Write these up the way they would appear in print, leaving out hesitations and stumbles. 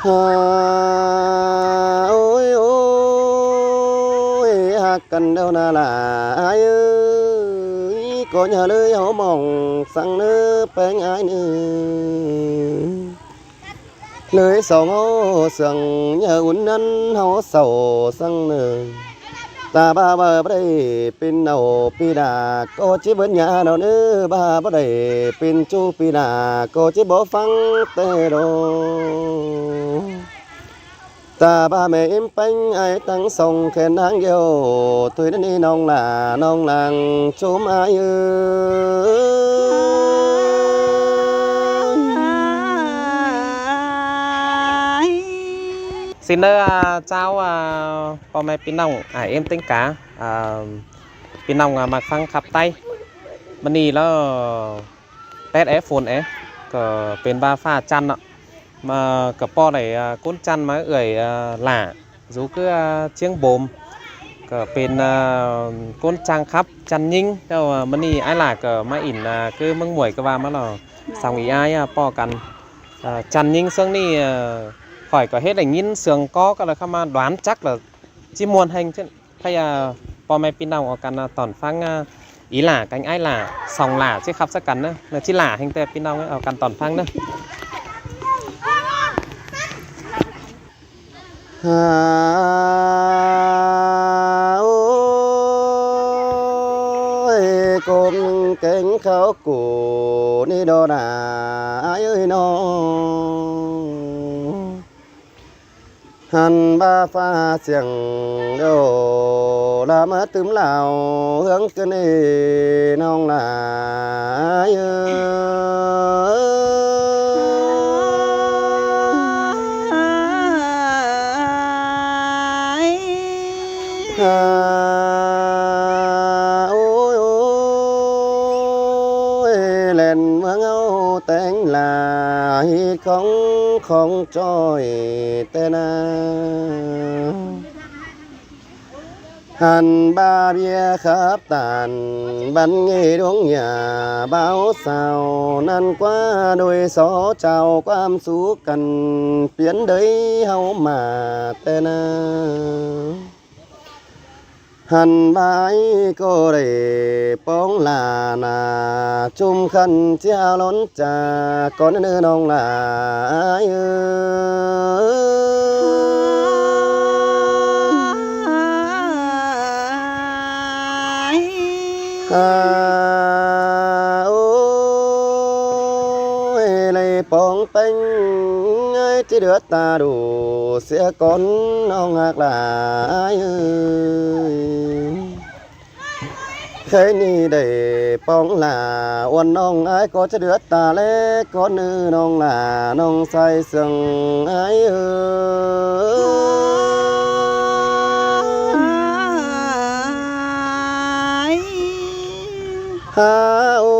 ôi ôi hạc cần đâu là ai ơi có nhà lưới hổ mỏng sang nước bánh ai nữa lưới sầu hổ sừng nhờ uốn nắn hổ sầu sang nữa ta ba bờ đây pin đầu pi đà có chỉ bên nhà đâu nữa ba bờ đây pin chu pi đà có chỉ bỏ phăng tê đồ ta ba mẹ em bánh ai tăng sông khen hàng yêu tôi đến đi nông là nông làng chốn ai xin chàoพ่อแม่พี่น้องem tính cảพี่น้องมาฟังขับไตมันนี่แล้วแปดฝนก็เป็นบาฟ้าจันทร์มากับพ่อไหนก้นจันมาหล่าdù cứ chiếng bồmก็เป็นก้นจังครับจันยิงแล้วมันนี่ไอ้หล่าก็มาอินคือมึงหมวยก็ว่ามาหรอสองอีไอ้พ่อกันจันยิงซึ่งนี่khỏi có hết là nhìn sườn có là không mà đoán chắc là chỉ muôn hành chứ thay po mai pin nào cần tòn phăng ý là cánh ai là sòng là chứ khắp sắc cắn nữa là chỉ là hành tê pin nào ở cần tòn phăng nữa ôi cùng cánh khảo cổ đi đò đà ai ơi nó hàn ba pha xiềng đồ là mất tấm lào hướng cái này nong là ai ôi ôi lên mưa ngâu tên là không trôi tên hàn ba bia khắp tàn bắn nghe đuống nhà báo sao nan quá đôi gió chào quam sú cần biến đấy hâu mà tên hàn bái cô để bóng là chung khăn treo lón trà con nữ nông là ai ôi này bóng bánh ai chỉ đứa ta đủ sẽ con nông ngạc là ai thế ni để bóng là uốn nông ai có cho đứa ta lẽ con nữ nông là nông say sừng ai ha ôi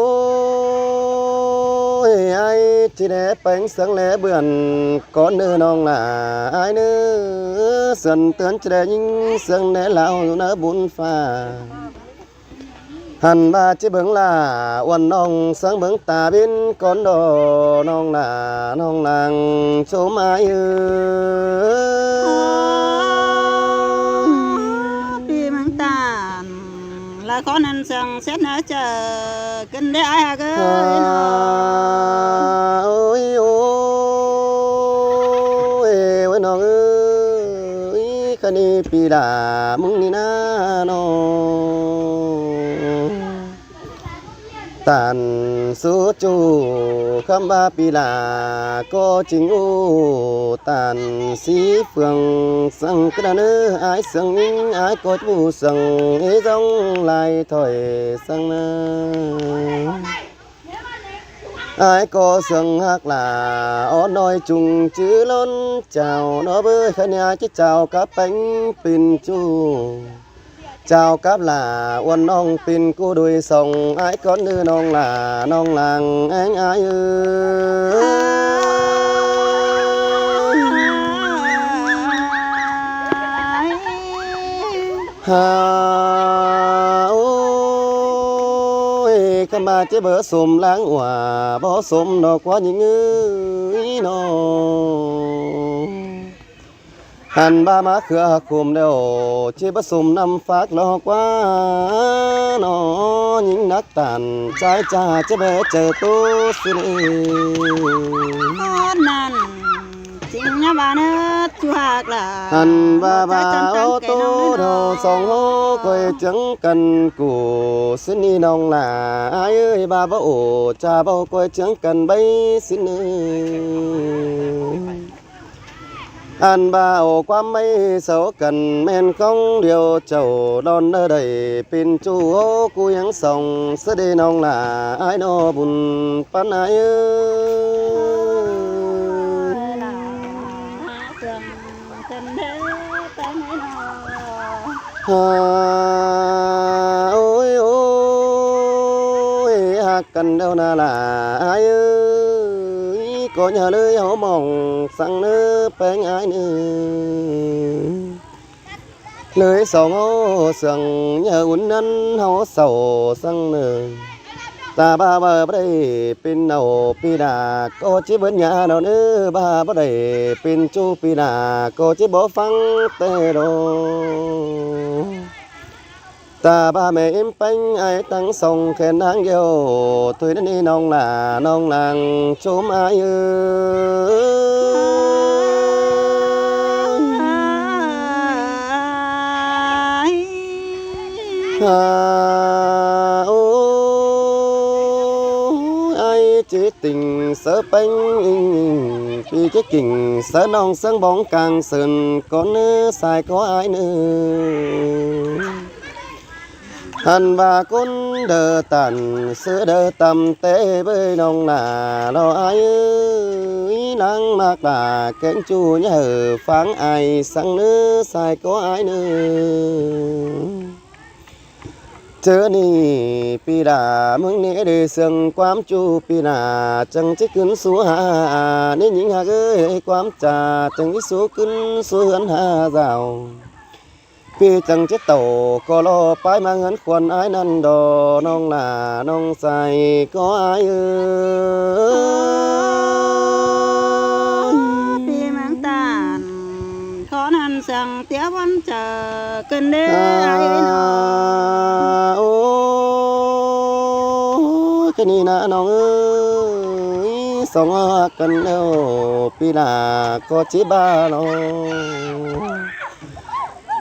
ai chỉ để bánh sáng lẽ bươn con nữ nông là ai nữa dần tướng chỉ để những sáng lẽ lão nó bún pha hàn ba chỉ bướng là uốn nông sáng bướng ta bên con đồ nông là nông làng chỗ mai là con ăn sang xét nữa chờ kinh để ai cơ ôi ôi ôi nó ơi cái này pi là mung ni na nó tàn số chu khăm ba pi là có chính u tàn sĩ phường sang cái nữa ai sang ai có chú sang ấy giống lại thổi sang ai có sang hát là ó nói chung chữ lớn chào nó bơi khơi nhà chứ chào các bánh pin chu chào cáp là uốn nong pin cô đuôi sông ai con nữ nong là nong làng anh ai ha ôi cái mà chế bữa xùm láng hòa bó xùm nó quá những nó หันba má khưa cùng đều chỉ bất sum năm phát lo quá nó những nát tàn trái cha chế bé chờ tu xin นั่นจริงนะบ้านเอ้อจูหากล่ะ หันba ô tô đồ song hô quay trắng cần củ xin đi nong là ai ơi ba bao ổ cha bao quay trắng cần bay xin ơi anh ba ổ qua mấy sáu cần men không điều chầu đón ở đây pin chu ô cu yang sòng sẽ đi nong là ai nó buồn pan ai ơi ôi ôi cần đâu là ai ơi có nhà nơi hổ mỏng sang nơi bánh ai nữa lưới sòng hổ sừng nhờ uốn năn hổ sầu sang nơi ta ba bờ đây pin nào pi đà có chỉ bên nhà nào nữa ba bờ đây pin chu pi đà có chỉ bỏ phăng tê đồ ta ba mẹ em bánh ai tăng sông khen đáng yêu tôi đến đi nong là nong làng chôm ai ai chỉ tình sớ bánh vì cái kình sớ nong sương bóng càng sườn có nữa xài có ai nữa anh và con đờ tàn sữa đờ tầm tế bơi nông là lo ai ơi nắng mạc là kén chu nhờ pháng ai sang nữa sai có ai nữa chớ ni pi đà mừng nế đời sương quám chu pi đà chẳng chỉ cứng số hà nên những hà ơi quám trà chẳng chỉ số cứng số hấn hà rào pi chẳng chết tàu có lo phải mang ngân quần ai năn đò nong là nong xài có ai ơi pi mang tàn khó năn sang tía vẫn chờ cần đê ai nó ôi cái này nè nong ơi song cần đâu pi là có chỉ ba nó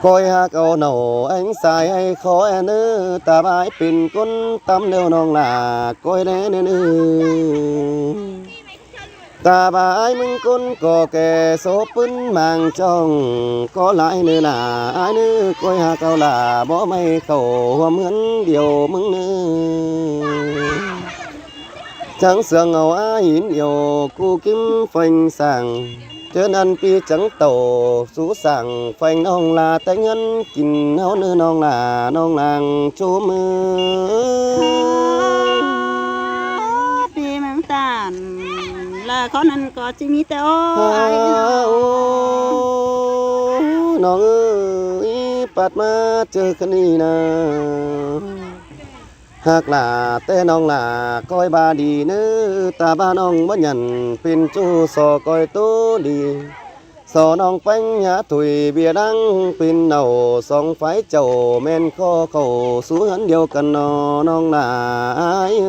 coi ha câu nào anh sai hay khó em ư ta bãi pin con tâm đều non là coi lẽ nên ta bãi mừng con có kẻ số pin mang trong có lại nữa là ai nữa coi ha câu là bỏ mây khẩu hôm hấn điều mừng nữa trắng sương ngầu ai hiến yêu cu kim phanh sàng trên ăn pi trắng tàu sú sàng phanh nong là tay ngân kín háo nữ nong là nong làng chỗ mưa pi mang tàn là khó năn có chỉ mi teo ai nong ơi bát ma chơi khăn đi na hạc là tên nong là coi ba đi nữa ta ba nong bất nhận pin chu sò coi tố đi sò nong bánh nhá tuổi bia đắng pin nầu song phái chầu men kho khẩu xuống hắn điều cần nó nong là ai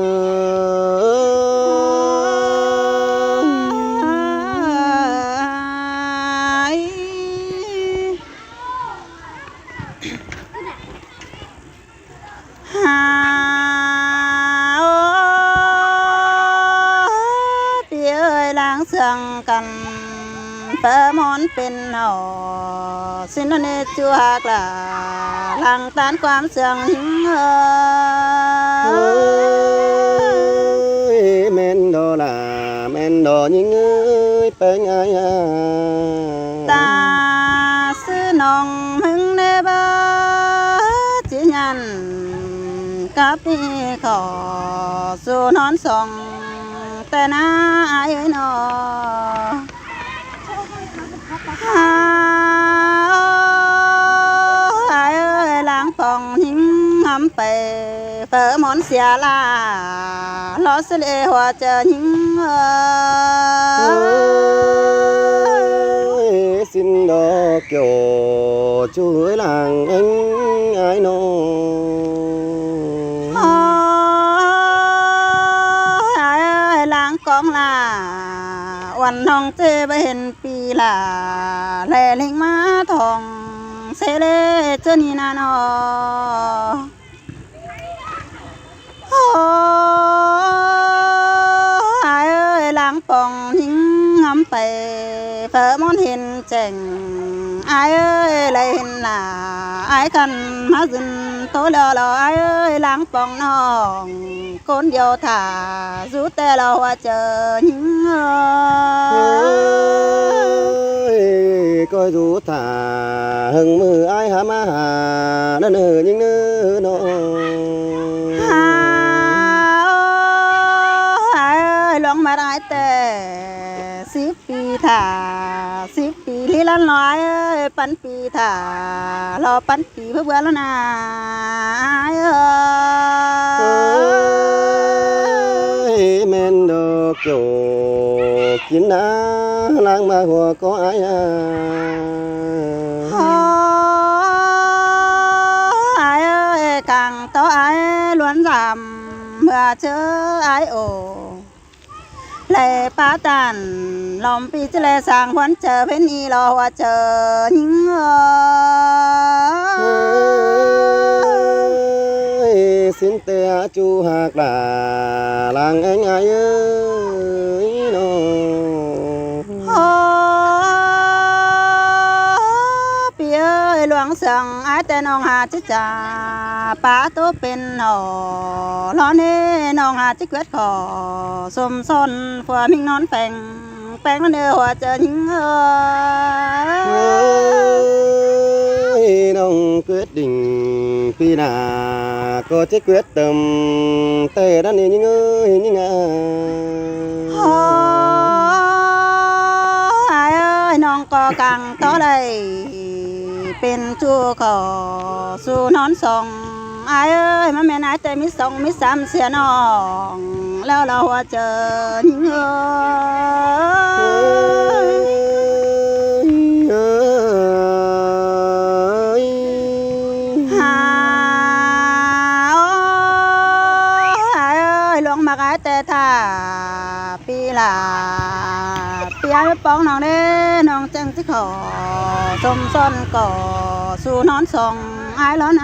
sương cần phở món bên nào xin nó nê chua hạc là làng tán quám sương ơi men đồ những ơi bên ai ta sư nòng hứng nê bơ chỉ nhằn cáp đi khổ dù nón sòng tên ai ơi nó ai ơi làng phòng những ngắm bể phở món xìa là lo sẽ lệ hòa chờ những xin đồ kiểu chuối làng anh ai nô ai ơi làng con làวันน้องเจไปเห็นปีละแลลิงมาทองเซเลเจนี่นานอไอ้เอ้ยล้างปองหิงงำไปเฟอมอนเห็นแจ่งไอ้เอ้ยเลยเห็นหน้าไอ้กันมาซึนโตแล้วไอ้เอ้ยล้างปองน้องคนเดียวถ่าสู้แต่เราว่าเจอหิงcoi dù thả hừng mưa ai hả má hà nó nở những nơ nó หลวงมาได้แต่10 ปีถ่า10 ปีที่ละน้อยปันปีถ่ารอปันปีเพื่อแล้วนะmen đồ kiểu kín đá lang mà hoa có ai ai ơi càng to ai luôn giảm mà chớ ai ồ lệ phá tàn lòng pi chứ lệ sang huấn chờ bên y lo hoa chờ những xin tè chu hạc là làng anh ai ơi nó pi ơi luang sang ai tên ông hà chứ cha phá tố bên nọ lo nè ông hà chứ quyết khó xôm son phò mình nón phèn nó nè hoa chờ những nông quyết định khi nào có chết quyết tâm tê đã nên những ơi những ai ơiน้องก็กังต่อเลยเป็นชู้ขอสู้นอนส่งไอ้เอ้ยมาแม่นายแต่มีสองมีสามเสียน้องแล้วเราว่าเจอหิงแต่ถ้าปีละปีไอ้ป้องน้องเด้น้องจังสิขอสมซ้อนก่อสู่นอนส่งไอ้ร้อน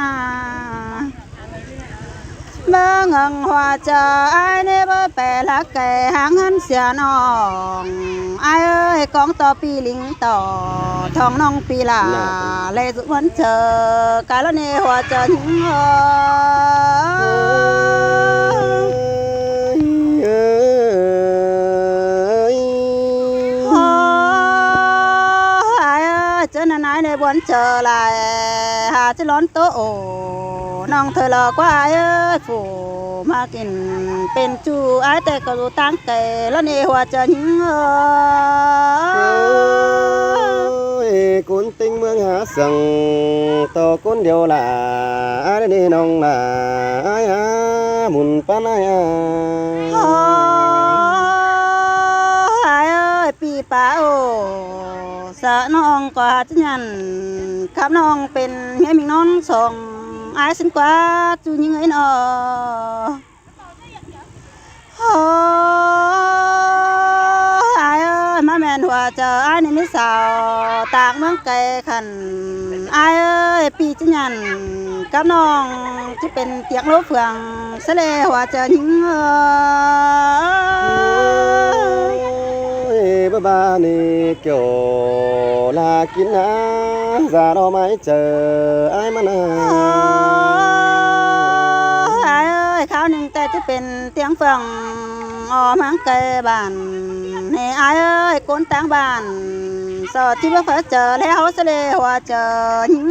เมื่อเงิงหัวเจอไอ้เนบแปรละแก่หางหันเสียน้องไอ้เอ้ยกองต่อปีลิงต่อทองน้องปีละเลยสุวรรณเจอกาลเนหัวเจอหิงในบนเจอลายหาจะร้อนโตโอน้องเธอรอว่าไอ้ฝูมากินเป็นจูไอ้แต่ก็รู้ตั้งใจแล้วในหัวจะหิงcuốn tinh mương há sừng to cuốn điều là ai đi nông là ai buồn pan ai ơiปีป้าโอสะน้องกว่าจะยันขับน้องเป็นเฮียมิงน้องส่งไอ้สินกว่าจูยิงไอ้นอไอ้เอ้ยมาแม่นหัวเจอไอ้นี่มิสาวตากเมืองไกลขันไอ้เอ้ยปีจะยันกับน้องที่เป็นเตียงโลเฟืองเสลหัวเจอยิงbà ba này kiểu là kín á già đó mãi chờ ai mà ai ơiข้าวหนึ่งแต่จะเป็นเตียงเฟืองออมังไกบ้านให้ไอ้เอ้ยคนต่างบ้านสอดที่ว่าเจอแล้วเสลหัวเจอหิง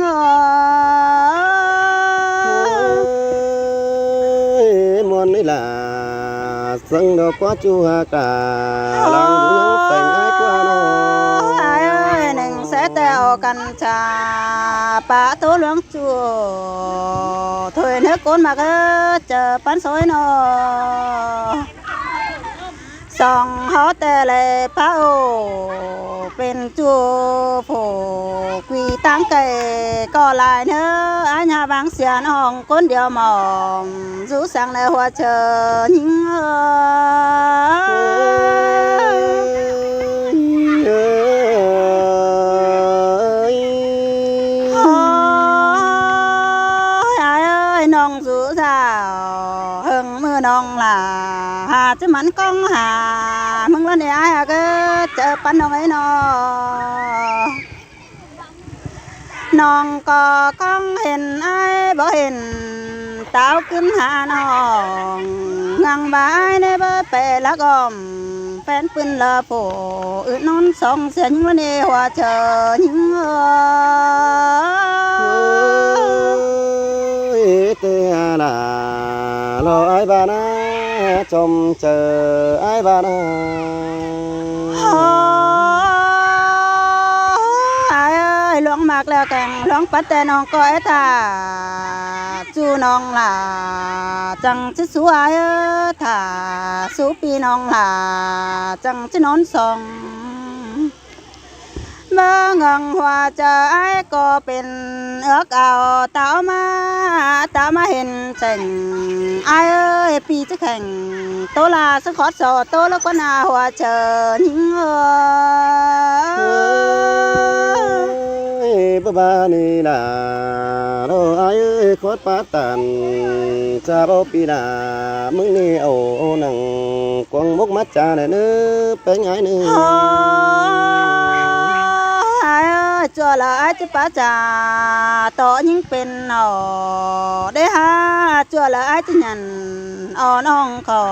muốn ấy là sân đó quá chu hà cả làng vũ những phải ai qua nó ai ơi nâng sẽ tèo căn trà bả tố lưỡng chùa thôi nước côn mà cứ chờ bán xối nó song hó tè lệ phá ô bên chùa phổ quy ตั้งไก่ก็ลายเนื้ออันยาบางเสียน้องคนเดียวมองรู้สั่งในหัวเชอยิ่งน้องสู้สาวเฮงมือน้องล่ะหาจะมันก้องหามึงละเนี่ยไอ้ก็เจอปันน้องไอ้น้องก็ก้องเห็นไอ้บ่เห็นเต้าขึ้นหาน้องงังบ่ายในบ่เปละกอมแฟนปืนละโผนอนสองเสียงละเนี่ยหัวเชอยิ่งเตียน่ะรอไอ้บ้านาจมเจอไอ้บ้านาไอ้หลวงมากแล้วแกงหลวงปัดแต่น้องก็ไอ้ตาจูน้องล่ะจังจะสวยถ้าสู้ปีน้องล่ะจังจะนอนสองเมื่อเงิงหัวเจอไอ้ก็เป็นเอื้อกเอาเต่ามาเห็นเจ๋งไอ้ปีจะแข่งโตลาสังขอดสอโตแล้วก็นาหัวเจอยิ่งบ้าบ้านี่น่ะรอไอ้ขอดปาตันจะบ่ปีน่ะมึงนี่เอาหนังกวางมุกมัดจาเนี่ยเนื้อเป็นไงเนื้อจัวละไอ้จะป้าจ่าต่อยิ่งเป็นหนอได้ฮะจัวละไอ้จะยันอ่อนน้องขอ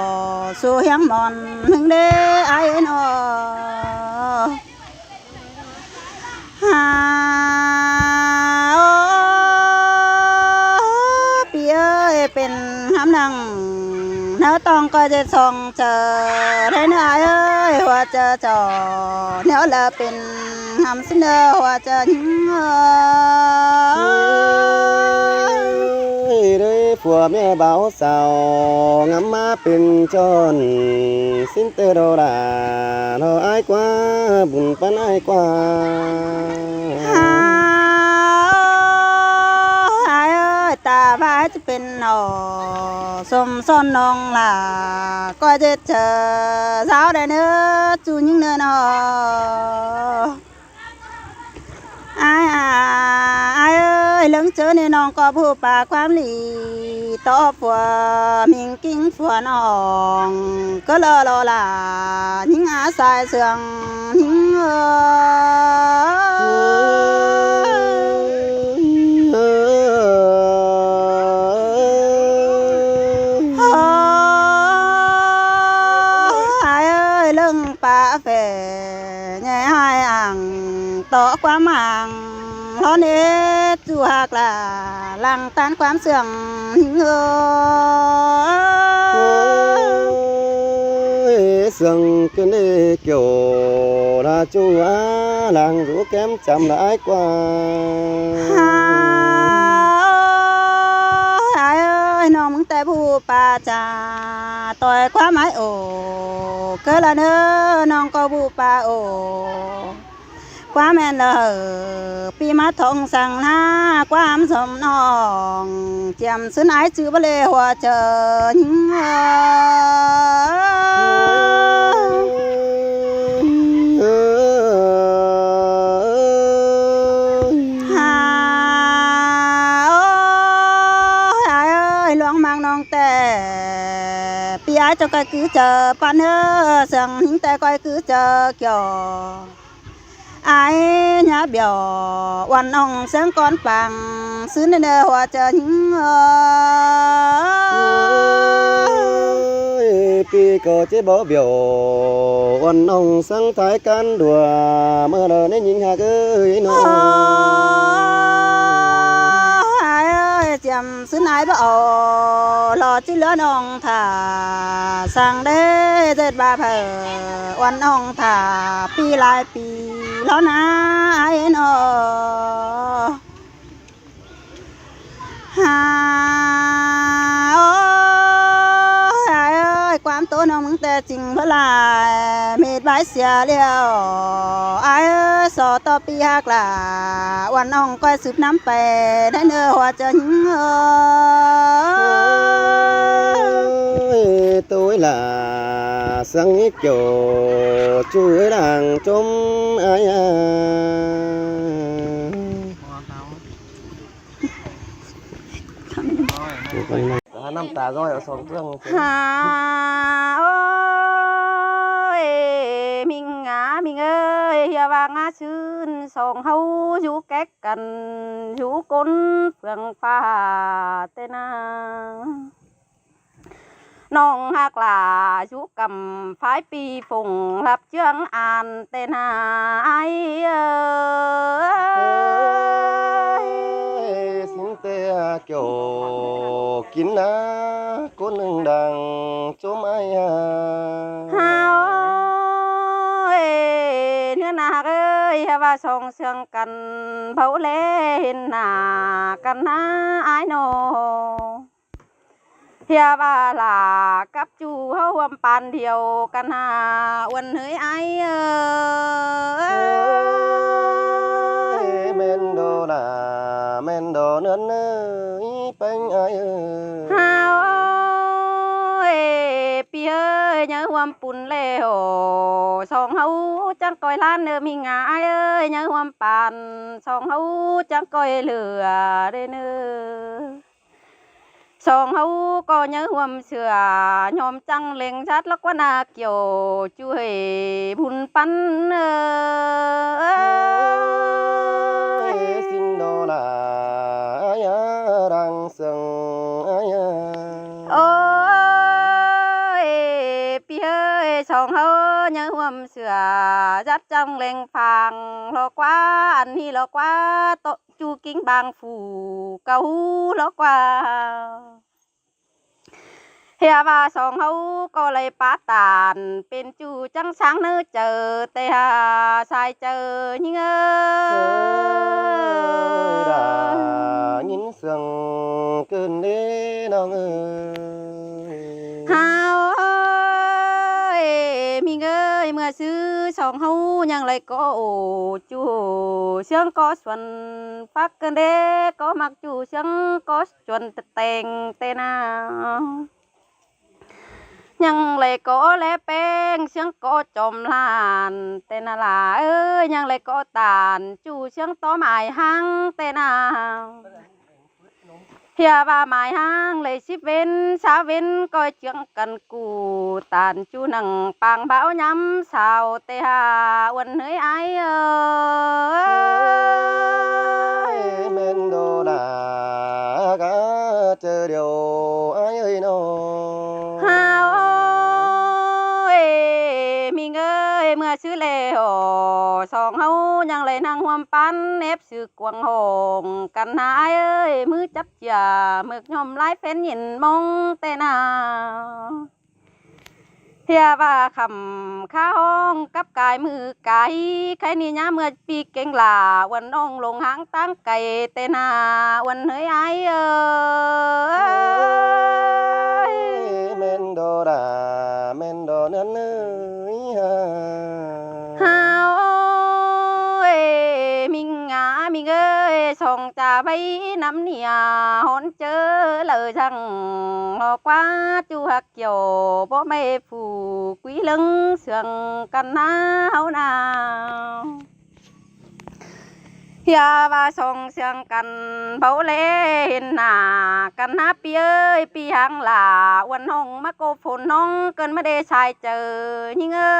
สู้เฮียงมอนหนึ่งเด้ไอ้หนอฮาปีเอ้ยเป็นห้ำนังเนื้อตองก็จะส่องเจอได้เนื้อเอ้ยหัวเจอจอเนื้อละเป็นหำเสนอหัวเจอหิ้งได้ผัวแม่เบาสาวงำมาเป็นจนสิ้นเตอโดราเราไอ้กว่าบุญปันไอ้กว่าตาบ้าจะเป็นหนอสมซ้อนน้องล่ะก็จะเจอสาวได้เนื้อจูยิ่งเนื้อหนอไอ้เอ้ยเรื่องเจอในน้องก็ผู้ปากความหลีต่อผัวมิงกิ้งผัวน้องก็รอล่ะยิ่งอาสายเสื่องยิ่งแฝงใหญ่ให้อ่างต่อความห่างเพราะเนจูหักละหลังต้านความเสื่อมเสื่องcái này kiểu là chú á làng rú kém chậm lại qua ai ơiน้องมึงแต่ผู้ป่าจ่าต่อยความหมายโอเกิดละเนื้อน้องก็ผู้ป่าโอความแม่นเลยปีมาทองสั่งหน้าความสมน้องเจียมซื้อไหนจื้อบ่เลยหัวเจอหิ้งcho cái cứ chờ pan hơ rằng những tay coi cứ chờ kiểu ai nhá biểu quan ông sáng con bằng xứ nên hòa chờ những pi cờ chế bỏ biểu quan ông sáng thái can đùa mơ đời nên nhìn hà cứ nó chầm xứ này bảo lò chỉ lỡ nong thả sang đế dệt ba phở oan nong thả pi lại pi lỡ na ai nó ha ai ơi quan tố nong mừng tê chinh bữa lại mê บายเสียแล้วไอ้สอต่อปีหักล่ะวันน้องก็สืบน้ำไปได้เนื้อหัวจะหิงtôi là sáng kiểu chuối đàng chôm ai năm tà rồi ở sông tương hà ôi mình ơi hiệp vàng á chưn sông hâu chú cách cần chú côn phượng pha tên àน้องหักหลาชุกำpháiปีฝงรับเชื่องอ่านเต้นหายxin tê kiểu kín ná cốt lưng đằng chôm ai haoเนื้อนาเอ้ยว่าส่งเสียงกันเผาเล่เห็นหน้ากันนะไอ้โนเฮียว่าหล่ะกับจูเฮาหวมปานเดียวกันหาวันเฮ้ยไอ้men đồ là men đồ nến ơi bánh ai ơi ฮาวเอ้ยปีเอ้ยเนื้อหวมปุ่นเล่โหสองเฮาจังก้อยล้านเด้อมีงาเอ้ยเนื้อหวมปานสองเฮาจังก้อยเหลือเด้อเนื้อสองเฮาก็เนื้อหวมเสือยอมจังเล็งชัดแล้วก็นาเกี่ยวช่วยบุญปันxin đồ là ai đang sừng ai โอ้ยพี่เอ้ยสองเฮาเนื้อหวมเสือจัดจังเล็งฟังรอกว่าอันนี้รอกว่าโตจูกิ้งบางฝูเการอกว่าเฮียว่าสองเฮาก็เลยปาตานเป็นจูจังsángเนื้อเจอแต่หาสายเจอยิ่งเอ้ย nhìn sương cơn đế nong ơi ฮาวเอ้ยมีเงยเมื่อซื้อสองเฮายังเลยก็โอ้จูเสียงก็ส่วนฟักกันเด้ก็มักจูเสียงก็ส่วนแต่งเตนายังเลยก็แลแป้งเสียงก็จมลานเตนาลาเอ้ยยังเลยก็ตานจูเสียงต้อหมายหังเตนาเฮียว่าหมายห้างเลยสิเว้นสาเว้นก็เจียงกันกูตานจูหนังปางเบาย้ำสาวเตหาวันเฮ้ยไอเอ้ย men đồ là cá chờ điều ai ơi nó ฮาวเอ้ยมีเงยเมื่อซื้อเลโอสองเฮายังเลยนั่งหวมปันเนบซื้อกวางหงกันหายเอ้ยมือจับจ่าเมือกย่อมไล่เฟ้นหยินมองเตนาเฮียว่าคำข้าห้องกับกายมือไก่ใครนี่ยะเมื่อปีเก่งหลาวันน้องลงหางตั้งไก่เตนาวันเฮ้ยไอเอ้ย men đồ là men đồ nến ơi ฮาวเอ้ยมิงงามิงเอ้ยส่งจ่าไปน้ำเนี่ยหอนเจอเลยจังหอกว่าจูหักเกี่ยวบ่ไม่ผูกquý lưng เสื่องกันหนาวหนาวเฮียว่าส่งเสียงกันเบาเล่เห็นหน้ากันนะปีเอ้ยปีหังหล่าวันห้องมาโกฝนน้องเกินมาได้ชายเจอยิ่งเอ้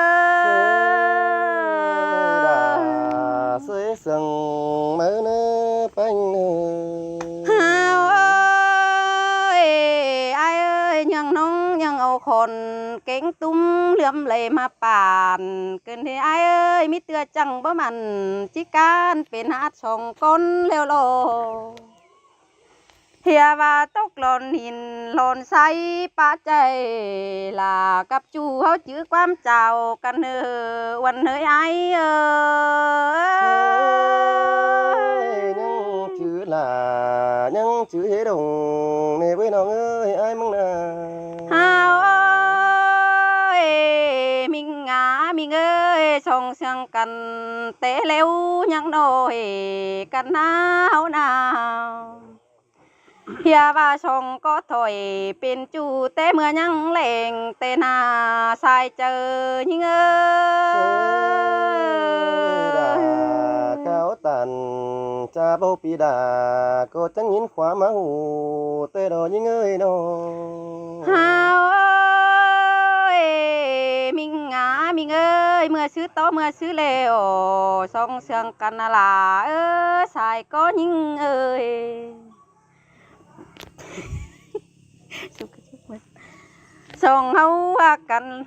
ย dưới sừng mớ nơ bánh ฮาวเอ้ยไอ้เอ้ยยังน้องยังเอาคนเก่งตุ้มเหลื่อมเลยมาป่านเกินที่ไอ้เอ้ยมิเตือจังบ่มันจิการเป็นหาดสองก้นเร็วโลเฮียว่าตกหล่นหินหล่นใสป้าใจลากับจูเขาจื้อความเจ้ากันเออวันเฮยไอ้เอ้ย nhưng chữ là nhưng chữ hế đồng nè với nó ơi ai mong nè ฮาวเอ้ยมิงงามิงเอ้ กันเตะเร็วยังโดยกันหนาวหนาวเฮียว่าชงก็ถอยเป็นจูเตะเมื่อยังเล่งเตะหนาสายเจอยิงcao tàn cha bao pi đà cô chẳng nhìn khóa máu tê đồ những ơi nó hào ơi mình ơi mưa xứ to mưa xứ lều song sương căn là xài có những ơi song hâu căn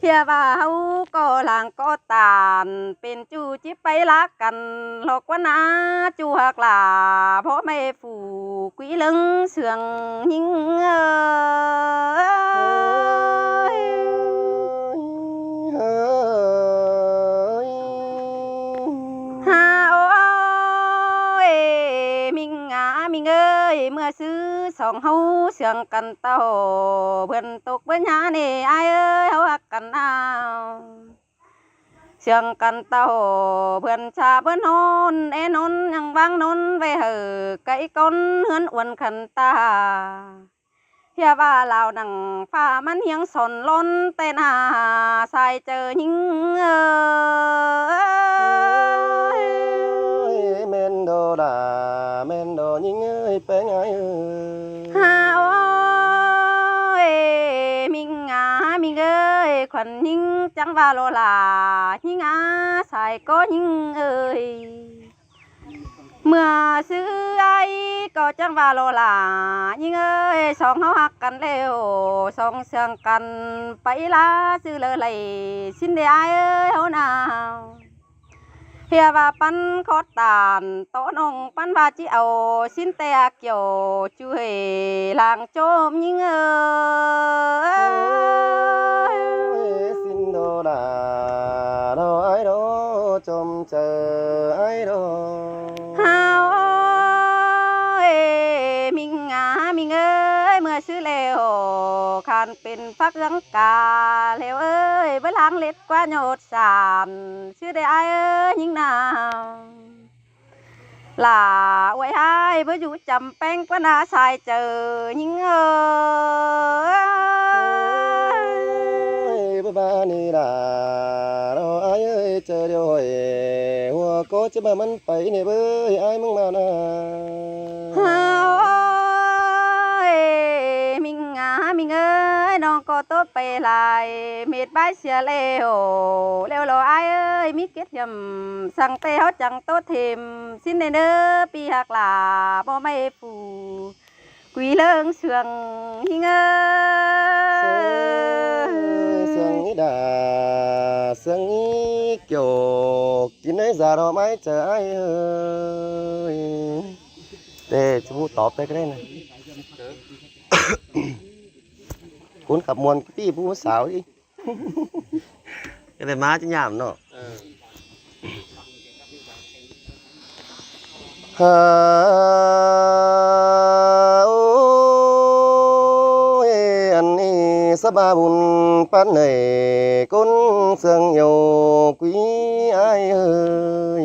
เฮียว่าเฮาก็หลังก็ตานเป็นจูจิไปรักกันหลอกว่านาจูหักหลาเพราะไม่ฝูกุยลึงเสืองยิงฮาโอ้ยมิงเอ้ยเมื่อซื้อสองเฮาเสืองกันเต้าเพิ่นตกเบิ่นหานี่อ้ายเอ้ยเฮาฮักกันเอาเสืองกันเต้าเพิ่นชาเพิ่นโนนเอนนยังวางนนไว้เห่อไก่ก้นเฮือนอ้วนขันตาเฮียว่าลาวนังฟ้ามันเฮียงสนล้นเต้นหาสายเจอยิงmen đồ đà men đồ những ơi bé ngái ha ôi mình ơi khoản những chẳng va lô là những xài có những ơi mưa xứ ai có chẳng va lô là những ơi song háo hắcกันแล้วsongเสียงกันไปละซื้อเลยไหลสิ้นได้ai ơi háo nàoเฮียว่าปันขอตานโตนองปันว่าจิเอาสินเตะเกี่ยวจุเฮลางโจมยิงxin đồ đà đồ ai đó chôm chờ ai đó ฮาวเอ้ยมิงเอ้ยเมื่อซื้อแล้วคันเป็นฟักยังกาแล้วเอ้ยเวลางเล็ดกว่าโยดสามชื่อได้ไอ้เอ้ยยิงนาวลาไว้ให้เพื่ออยู่จำแป้งกว่านาสายเจอยิงbà ba ni đà đồ ai ơi chờ điều hỏi hoa có chứ bà mình phải nè bơi ai mong mà nà mình ơi nó có tốtไปlại mệt bãi xìa leo lò ai ơi mít kết nhầm sang tê hót chẳng tốt thêm xin nên đỡ pi hạc là bo mây phù quý lương sườn hình sườn ý đà sườn ý kiểu kín ấy già đó mãi chờ ai ơi để chú tóm tới cái này này cuốn cặp muôn cái pi bú xáo đi cái này má chứ nhảm nó ôi anh đi sắp ba bùn phát này côn sương nhiều quý ai ơi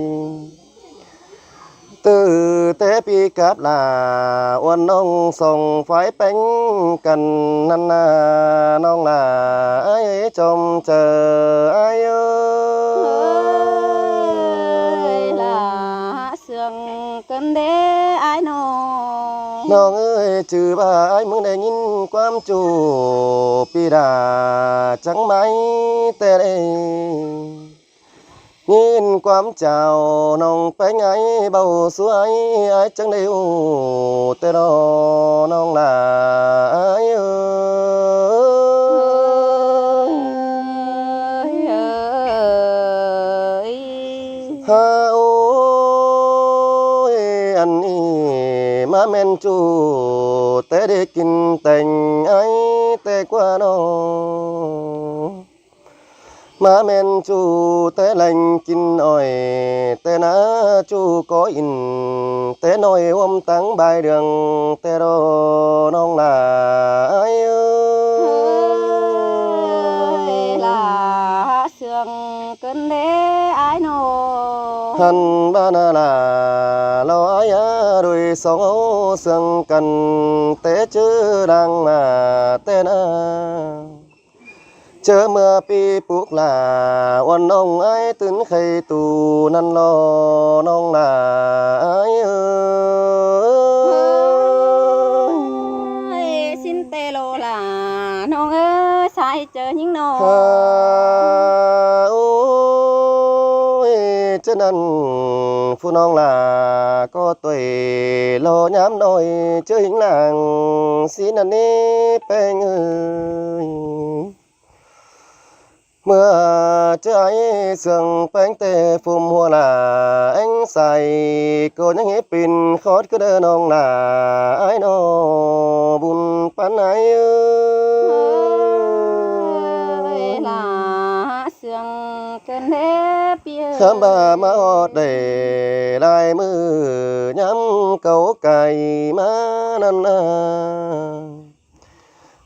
từ tế pi cáp là uốn nông sông phái bánh cần năn nông là ai trông chờ ai ơi là sương cơn đế ai nông ơi trừ bà ai mừng để nhìn quam chủ pi đà trắng mái tê đây nhìn quam chào nông bánh ấy bầu xuống ấy ai chẳng đều tê đó nông là ai ơi ha ôi anh má men chu tê để kinh tình ấy tê qua nó má men chu té lành kinh ỏi té ná chu có in té nồi ôm tắng bài đường té đô nông là ai là hàn ba na là lo ai rồi song áo sương cần té chữ đang mà té na chớ mưa pi bút là oan ông ai tính khay tù năn lo nông là ai ơi xin tê lô là nông ơi sai chờ những nô ôi cho nên phu nông là có tuổi lo nhám nồi chơi hình làng xin anh đi bèn ơi mưa trái sương bánh tê phùm hoa là anh xài cô nhắc hết pin khót cứ đơn ông là ai nó buồn pan ai ơi là sương cơn thế bia khám bà má hót để lại mưa nhắm câu cày má năn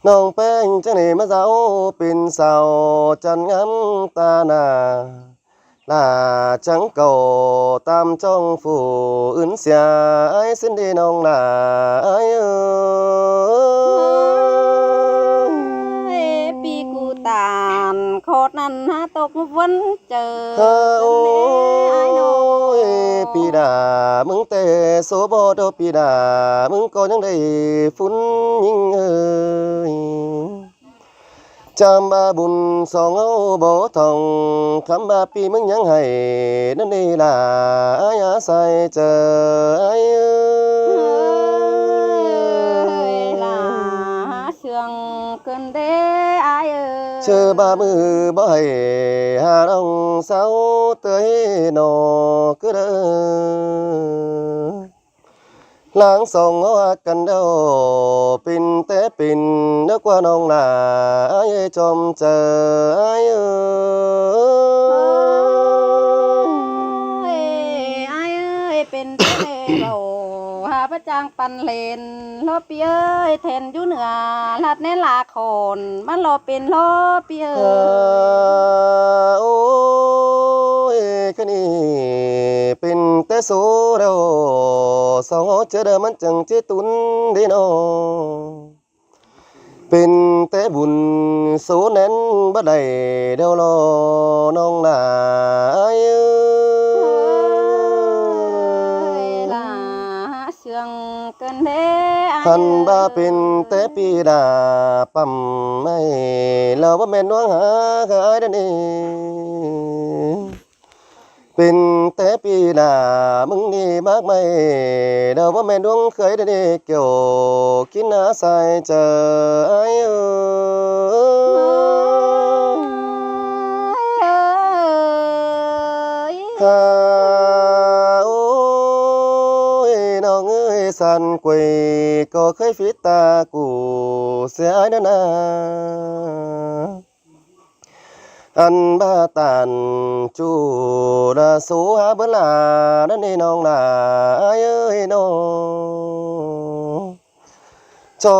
nông bánh chân này má giáo pin sao chân ngắm ta nà là trắng cầu tam trong phủ ứng xia ai xin đi nông là ai ơi pi cu tàn khót năn ha tộc vẫn chờ ai nô ôi pi đà mừng tê số bò đâu pi đà mừng có những đây phun nhưng ơi chăm ba bùn song áo bó thòng khám ba pi mừng nhang hay nên đi là ai á sai chờ ai ơi là sương cơn thế ai ơi chờ ba mươi bó hay hà đông sao tới nọ cứ đỡ láng sông hoa cần đâu pin té pin nước qua nông là ai chom chờ ai ai ơiเป็นเจ้าเราหาพระจางปันเลนลอปีเอ้ยแทนอยู่เหนือลัดแน่ลาโคนมันรอเป็นลอปีเอ้ย โอ้ยคันนี้เป็นแต่โซเดาสองเจอเดิมมันจังเจตุนดีนอเป็นแต่บุญโซแน่นบ่ได้เดาลอน้องหลาย là sương cơn thế ai หันบาเป็นแต่ปีดาปั๊มไม่เราบ่แม่นน้องหาขายเด้อนี่เป็นแต่ปีดามึงนี่มากไม่เราบ่แม่นน้องเคยเด้อนี่เกี่ยวกินอาศัยเจอไอ้เอ้ย ơi ฮ่าโอ้ยน้องเอ้ยสันกุยก็เคยฟิตตากูเสียนั่นนะอันบาตันจูดาสูหาเบลานั่นนี่น้องลาเอ้ยน้องจอ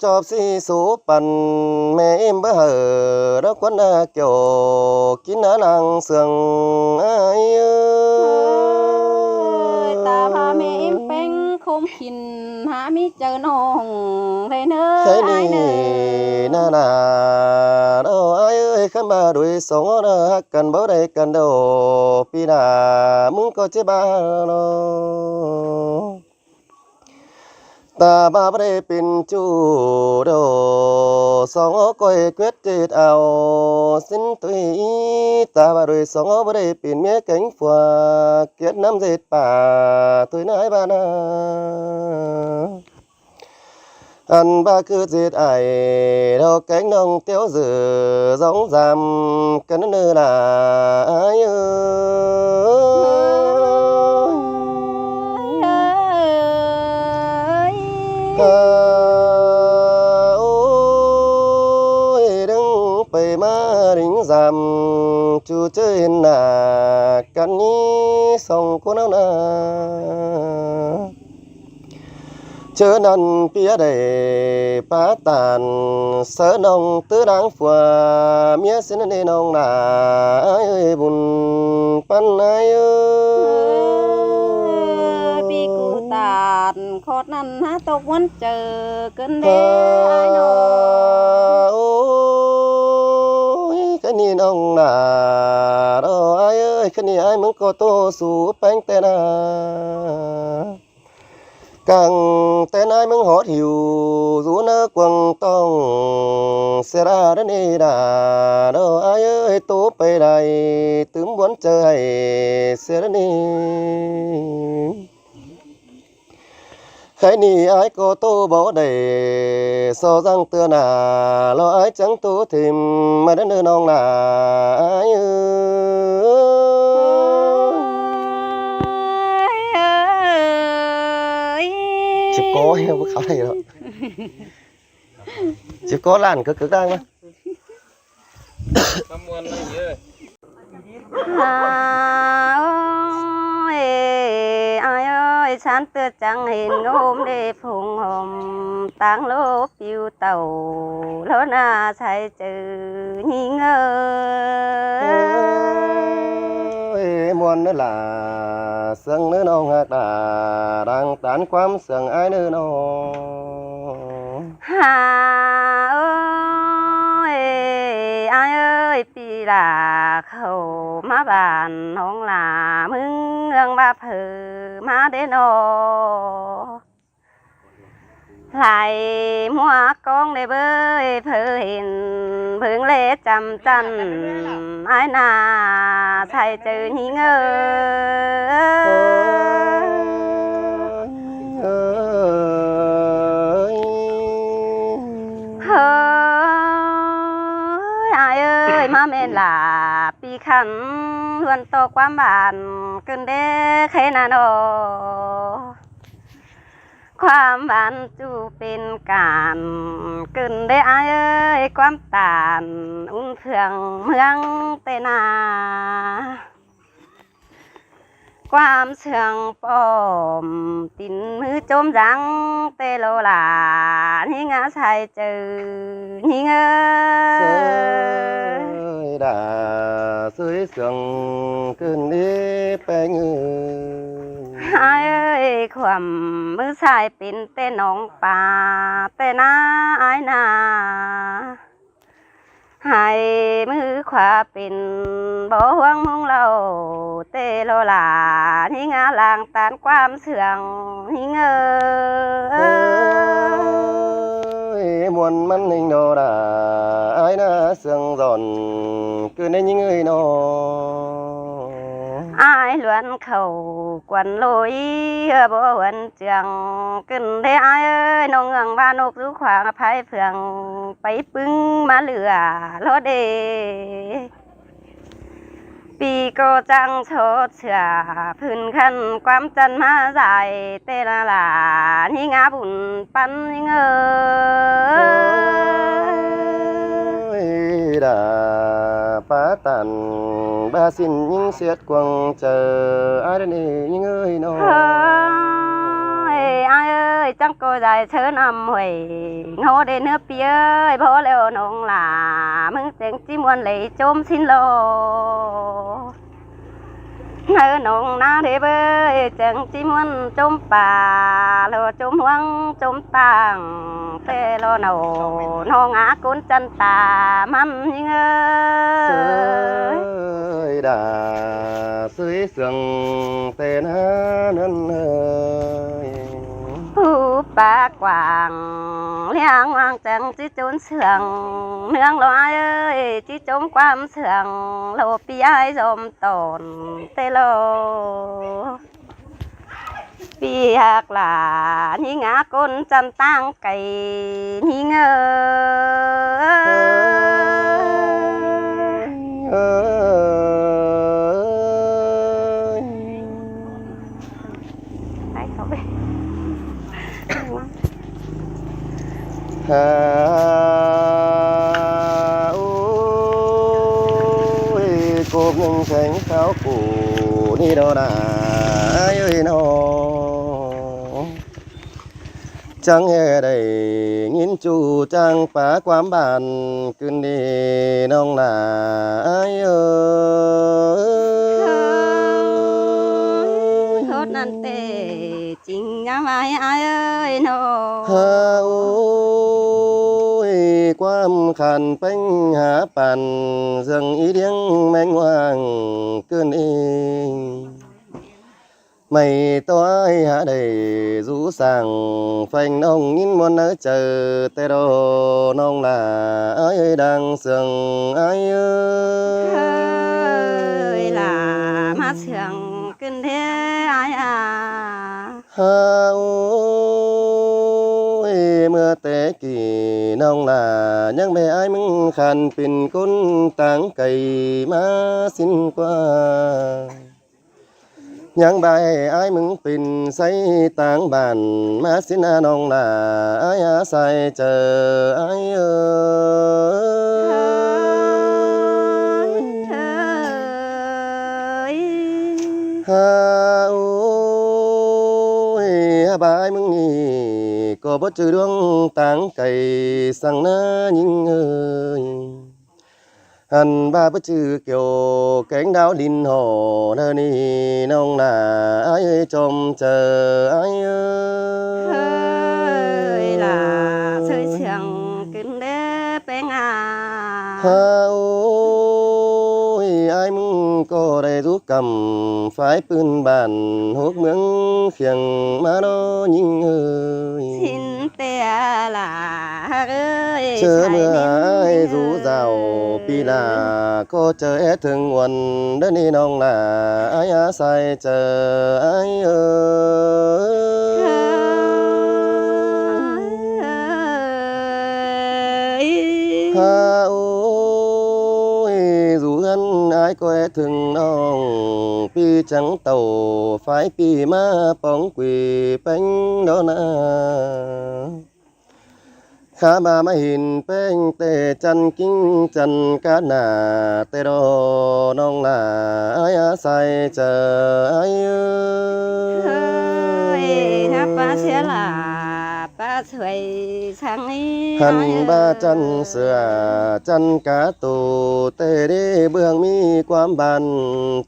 จอบสีสูปันแม่เอ็มบ่เหอรักวันนาเกี่ยวกินน้านางเสืองไอ้เอ้ย taพาแม่เอ็มแป้งคมขินหามิเจอน้องได้เนอ ใช่ ไอ้ นี่ เนอ นาโอ้ไอ้เอ้ยขันมาด้วยสองเด้อฮักกันบ่ได้กันโดปีหน้ามึงก็จะบ้าเนาะตาบาบ่ได้เป็นจูโดสองก้อยเกวดเจ็ดเอาสิ้นตุยตาบาด้วยสองบ่ได้เป็นเมียแก๊งฝัวเกียดน้ำเจ็ดป่าตุยนายบ้านา anh ba cứ giết ai đâu cánh nông tiêu dữ giống giảm cái nữa là ai ôi đừng phải mà đính giảm chú chơi là cắn sông của nó na chớ năn phía đầy phá tàn sớ nông tứ đáng phùa mía xin nên nông là ai ơi buồn pan ai ơi นั้นหาตกวันเจอกันเด้ เฮ้ ไอ้น้อง โอ้ยคันนี้น้องหนาดอไอ้เอ้ยคันนี้ไอ้มึงก็โตสู่แป้งแต่นากังแต่นายมึงหอดหิวสู่เนื้อกวางต้องเสยราดนี่ดาดอไอ้เอ้ยโตไปได้ตึมบวนเจอให้เสียนี่ใครนี่ไอ้ก็โตบ่ได้สอจังเตือนหน้าแล้วไอ้จังโตทิมมาเด้อน้องหน้าไอ้เอ้ยchịu có heo với khảo này đó chịu có làn cứ cứ đang mà ขมวนนั่นเยอะ โอ้ยอายเอ้ยฉันเตือนจังเห็นงมได้ผงหอมต่างโลบอยู่เต่าแล้วน่าใช้เจอยิงơi muôn nữa là sương nữa non hạt đà đang tán quắm sương ai nữa nó หาเอ้ยอายเอ้ยปีลาเข้ามาบ้านน้องลามึงเรื่องบ้าเผือมาได้นอไหลมัวกองได้เบ้ยเพื่อเห็นเพิ่งเละจำจันไอ้นาใส่เจอหิงเอ้ย ơi เฮ้ยอายเอ้ยมาเมนลาปีขันล้วนโตความบานเกินเด้แค่นาโนความหวานจูเป็นการเกินได้อายเอ้ยความตานอุ่นเพื่องเมืองเตนาความเชื่องปอมตินมือจมรังเตโลลานี่งาใส่เจอนี่เงย ơi đã dưới sương cơn đi bé người อายเอ้ยความมือใส่เป็นเต้น้องป่าเต้นาอายนาให้มือขวาเป็นบ่ห่วงมุงเราเตโลลานี่งาลางตานความเสื่องนี่เงย ơi muôn mắn hình đồ đã ai na sương giòn cứ nên những người nó อายล้วนเข้ากวนลอยบ่หวนเจียงขึ้นได้อายเอ้ยน้องเงืองบ้านนกรู้ขวางภัยเพื่องไปปึ้งมาเหลือรถเดปีก็จังโชดเสือพื้นขันความจันมาใส่เตละลานี่งาบุญปันนี่เงย ơi đã phá tàn ba xin những xiết quăng chờ ai đến những người nó เฮ้ยอายเอ้ยจังโกยใจเชิญนำหวยโง่ได้เนื้อเปียเอ้ยพอแล้วน้องหลามึงเสียงจิ้มวนเลยจมสิ้นโลเนื้อน้องนาเด้เบ้ยเจังจิ้มวนจมป่าโลจมหวงจมต่างเตโลโนน้องอากุนจันตามันยิงเอ้ย ơi đã dưới sương tên nên ơi ผู้ปากกว้างเลี้ยงวางจังจิจนเสื่องเนืองลอยเอ้ยจิจมความเสื่องโลปีไอ้สมตนเตโลปีหักหลานี่งาก้นจันตั้งไก่นี่เงย ơi ไปเขาไป hà ôi cột những cánh kháo phủ đi đâu đã ai ơi nó chẳng hề đầy nhìn chú trang phá quán bàn cơn đi nông là ai ơi โทษนั่นเตจริงยังไงอายเอ้ย หาโอ้ยความขันเป็นหาปันเรื่องอีเดียงแมงว่างเกินเองไม่ตัวหาได้รู้สั่งแฟงน้องยินมวนเนอเจอแต่รอน้องlà ai đang sương ai ơi เฮ้ยล่ะมาเสียงขึ้นเท้อายอา ฮาโอ้ยเมื่อแต่กี่น้องlàยังไม่อายมึงขันเป็นคนต่างไก่มาสิ้นกว่ายังใบอายมึงเป็นใส่ต่างบ้านมาสินาน้องlàอายอาศัยเจออายเอ้ย เฮ้ย ฮาโอ้ยบายมึงนี่ก็บ่จือดวงต่างไก่สั่งนายิงเอ้ยหันบ่าบ่จือเกี่ยวแกงดาวดินหอเธอนี่น้องน่ะอ้ายจมเจออ้ายเอ้ เฮ้ ย ยล่ะเฉยเสียงขึ้นเด้เป็นอา ฮาโอ้ยอ้ายมึงก็ได้รู้กำฝ่ายปืนบ้านหกเมืองเคียงมาโนยิงเอ้ย สินเตียล่ะเอ้ย เจอเมื่ออ้ายรู้เจ้าปีหน้าก็เจอถึงวันเดินนี่น้องล่ะอ้ายอาศัยเจออ้ายเอ้ย ฮาโอ้ยdù anh ai có thường non pi trắng tàu phải pi ma bóng quỳ bánh đó na khá bà mà hình bánh tê chân kinh chân cá nà tê đô non là ai á sai chờ ai เฮ้ยถ้าป้าเสียล่ะป้าช่วยช่างนี้ หันบาจันเสือจันกาตูเตเดเบื้องมีความบัน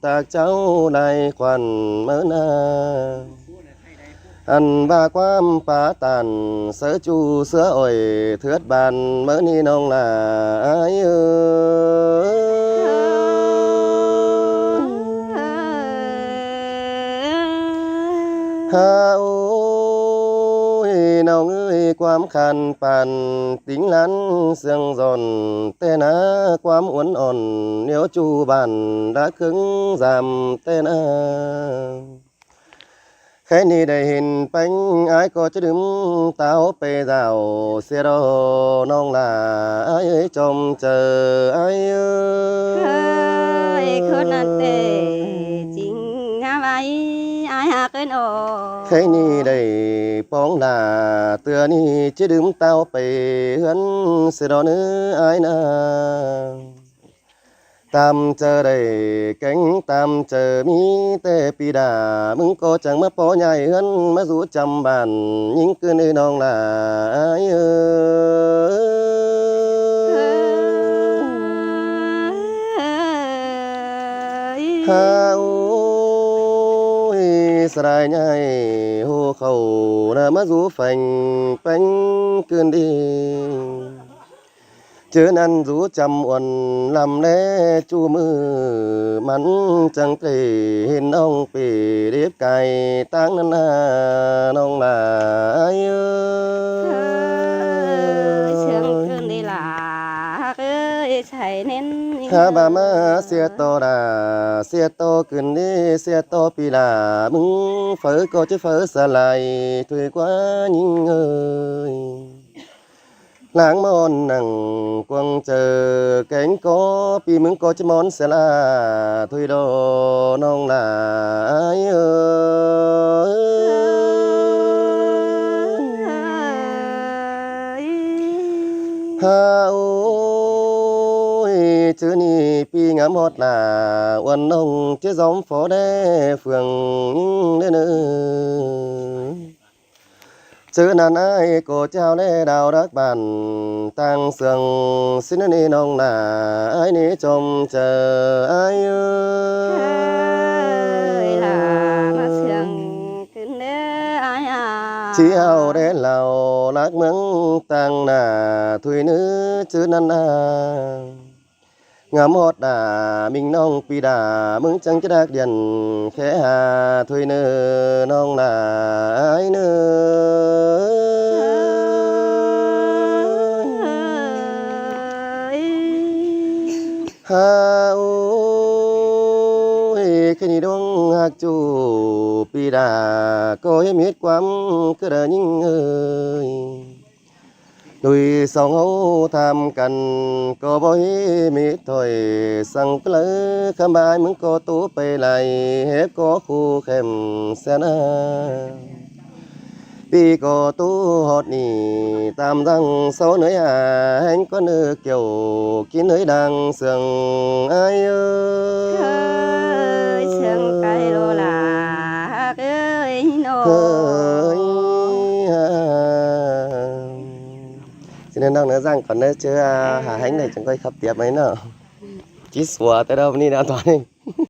ตากเจ้าในควันเมื่อนาหันบาความป่าตันเสือจูเสืออ่อยเถือดบานเมื่อนี้น้องลาอายเอ้ยฮาโอ้ยน้องเอ้ยความคันปันติ้งลันเสียงรอนแต่นาความอ้วนอ่อนเหนียวจูบันđã cứng giảmแต่นาแค่นี้ได้เห็นปัญอายก็จะดื่มเต้าไปดาวเสียดอน้องลาอายเอ้ยจมเจออายเอ้ เฮ้ ย ยคนนั้นเตจริงอะไรอายหาเกินโอ แค่นี้ได้ป้องหน้าเตือนี่จะดื่มเต้าไปเฮือนเสียดอเนื้ออายนาตามเจอได้แก่งตามเจอมีแต่ปีดามึงก็จังมาปอใหญ่เฮือนมาสู่จำบ้านยิ่งเกินไอ้น้องลาอายเอ้ย ฮาโอ้ยสลายใหญ่หูเขาน่ะมาสู่ฝันเป็นเกินดีเจอนั้นรู้จำอ่อนลำแลจูมือมันจังเตเห็นน้องปีเรียบไก่ตั้งนั้นนาน้องลาเอ้ย เชื่องขึ้นดีล่ะเอ้ยใส่เน้น ข้าบามาเสียโตดาเสียโตขึ้นนี่เสียโตปีลามึงเฝอก็จะเฝอสลายถวยกว่ายิ่งเอ้ยล้างมอนนั่งกวางเจอแกงก็ปีมึงก็จะมอนเสยลาถวยดอน้องลาเอ้ยฮาโอ้ยเจอนี่ปีงามฮอดหน้าวันน้องจะซ้อมฝอได้เฟืองเด้อเนอเจอนั่นไอ้ก็เจ้าแลดาวรักบ้านตั้งเสืองสินนี่น้องหน้าไอ้นี่จมเจอไอ้เอ้ เอ้ย ย ล่ะมาเชื่องขึ้นเด้ออายอา เจ chỉ hậu đến lào lát mướn tăng nà thui nữ chứ năn na ngắm hót đà mình nong pi đà mướn trăng chất đạc điện khẽ hà thui nữ nong nà ai nữ ha ôi khi đi đông hạc chủ pi đà có em hết quắm cứ đợi những ơi đôi song hấu tham cần có bói mít thôi sang lỡ khám bài muốn có tú bề lại hết có khu khem xe na vì có tú hot nì tam răng sáu nơi anh có nơi kiểu kín nơi đang sương ai ơi sương cây lô là ơi nô cho nên đang nói rằng còn nơi chưa hà hánh này chẳng coi khắp tiệp mấy nào chỉ xùa tới đâu đi nào toàn